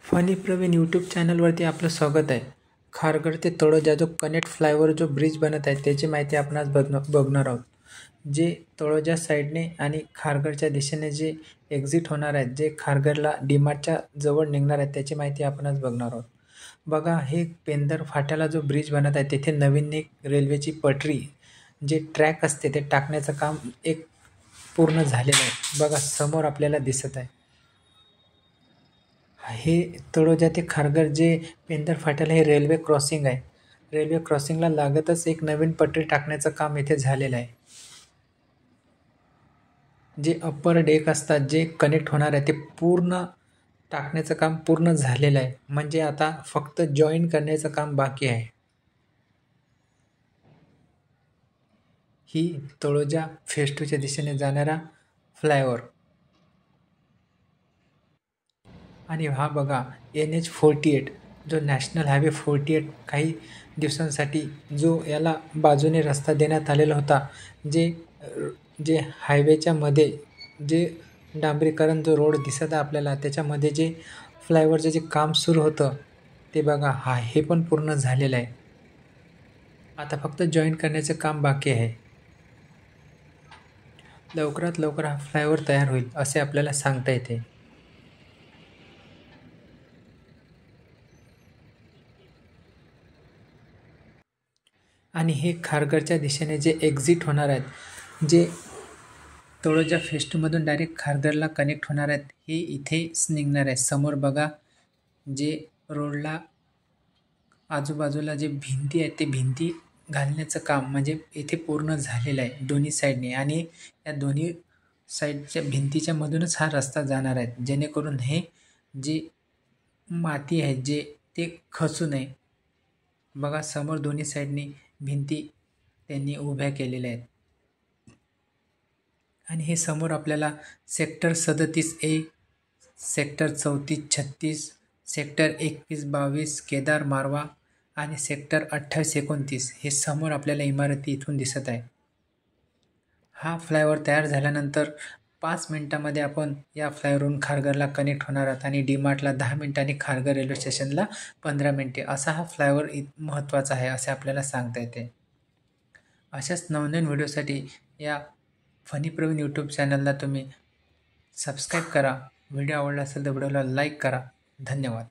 Funny Pravin YouTube चॅनलवरती आपलं स्वागत आहे. खारघर ते तळोजा जो कनेक्ट फ्लायओव्हर जो ब्रिज बनत आहे त्याची माहिती आपण आज बघणार आहोत. जे तळोजा साईडने आणि खारघरच्या दिशेने जे एक्झिट होणार आहेत, जे खारघरला डीमार्टच्या जवळ निघणार आहेत त्याची माहिती आपण आज बघणार आहोत. बघा, हे पेंदर फाट्याला जो ब्रिज बनत आहे तेथे नवीन एक रेल्वेची पटरी जे ट्रॅक असते ते टाकण्याचं काम एक पूर्ण झालेलं आहे. बघा, समोर आपल्याला दिसत आहे. हे तळोजा ते खारघर जे पेंदर फाट्याला हे रेल्वे क्रॉसिंग आहे. रेल्वे क्रॉसिंगला लागतच एक नवीन पटरी टाकण्याचं काम इथे झालेलं आहे. जे अप्पर डेक असतात जे कनेक्ट होणार आहे ते पूर्ण टाकण्याचं काम पूर्ण झालेलं आहे. म्हणजे आता फक्त जॉईन करण्याचं काम बाकी आहे. ही तळोजा फेज 2च्या दिशेने जाणारा फ्लायओव्हर. आणि हा बघा, NH48 जो नॅशनल हायवे 48 काही दिवसांसाठी जो याला बाजूने रस्ता देण्यात आलेला होता. जे जे हायवेच्या मध्ये जे डांबरीकरण जो रोड दिसत आहे आपल्याला त्याच्यामध्ये जे फ्लायओव्हरचं जे काम सुरू होतं ते बघा, हे पण पूर्ण झालेलं आहे. आता फक्त जॉईन करण्याचं काम बाकी आहे. लवकरात लवकर हा फ्लायओव्हर तयार होईल असे आपल्याला सांगता येते. आणि हे खारघरच्या दिशेने जे एक्झिट होणार आहेत, जे तळोजा फेज 2मधून डायरेक्ट खारघरला कनेक्ट होणार आहेत, हे इथेच निघणार आहे. समोर बघा, जे रोडला आजूबाजूला जे भिंती आहेत ते भिंती घालण्याचं काम म्हणजे इथे पूर्ण झालेलं आहे दोन्ही साईडने. आणि या दोन्ही साईडच्या भिंतीच्या मधूनच हा रस्ता जाणार आहे, जेणेकरून हे जे माती आहे जे ते खचू नये. बघा, समोर दोन्ही साईडनी भिंती त्यांनी उभ्या केलेल्या आहेत. आणि हे समोर आपल्याला sector 37A, sector 34-36, sector 21-22 Kedar Marwa आणि सेक्टर 28-29 हे समोर आपल्याला इमारती इथून दिसत आहे. हा फ्लायओव्हर तयार झाल्यानंतर 5 मिनिटांमध्ये आपण या फ्लायओव्हरवरून खारघरला कनेक्ट होणार आहोत आणि डीमार्टला 10 मिनिटांनी, खारघर रेल्वे स्टेशनला 15 मिनिटे असा हा फ्लायओव्हर महत्त्वाचा आहे असे आपल्याला सांगता येते. अशाच नवनवीन व्हिडिओसाठी या फनी प्रवीण यूट्यूब चॅनलला तुम्ही सबस्क्राईब करा. व्हिडिओ आवडला असेल तर व्हिडिओला लाईक करा. धन्यवाद.